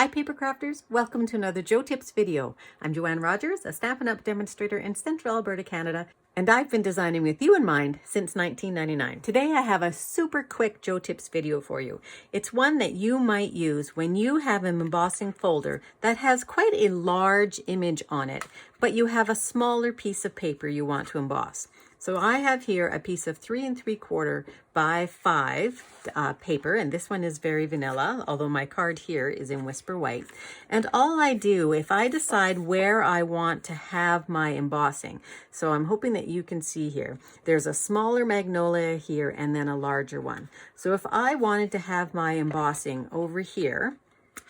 Hi Papercrafters, welcome to another Joe Tips video. I'm Joanne Rogers, a Stampin' Up! Demonstrator in Central Alberta, Canada, and I've been designing with you in mind since 1999. Today I have a super quick Joe Tips video for you. It's one that you might use when you have an embossing folder that has quite a large image on it, but you have a smaller piece of paper you want to emboss. So I have here a piece of 3 3/4 by 5 paper, and this one is very vanilla, although my card here is in Whisper White. And all I do, if I decide where I want to have my embossing, so I'm hoping that you can see here, there's a smaller magnolia here and then a larger one. So if I wanted to have my embossing over here,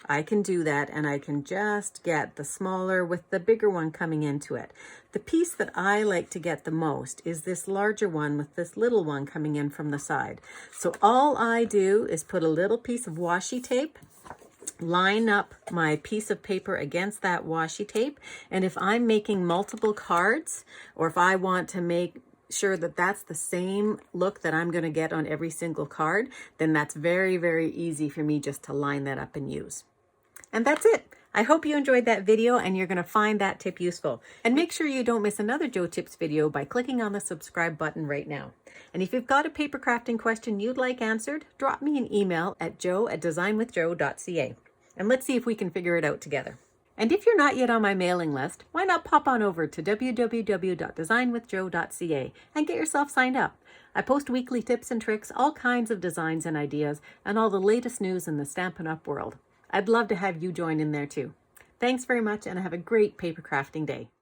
I can do that, and I can just get the smaller with the bigger one coming into it. The piece that I like to get the most is this larger one with this little one coming in from the side. So all I do is put a little piece of washi tape, line up my piece of paper against that washi tape, and if I'm making multiple cards, or if I want to make sure that that's the same look that I'm going to get on every single card, then that's very, very easy for me just to line that up and use. And that's it. I hope you enjoyed that video and you're going to find that tip useful. And make sure you don't miss another Joe Tips video by clicking on the subscribe button right now. And if you've got a paper crafting question you'd like answered, drop me an email at joe@designwithjoe.ca. And let's see if we can figure it out together. And if you're not yet on my mailing list, why not pop on over to www.designwithjoe.ca and get yourself signed up. I post weekly tips and tricks, all kinds of designs and ideas, and all the latest news in the Stampin' Up! World. I'd love to have you join in there too. Thanks very much, and have a great paper crafting day.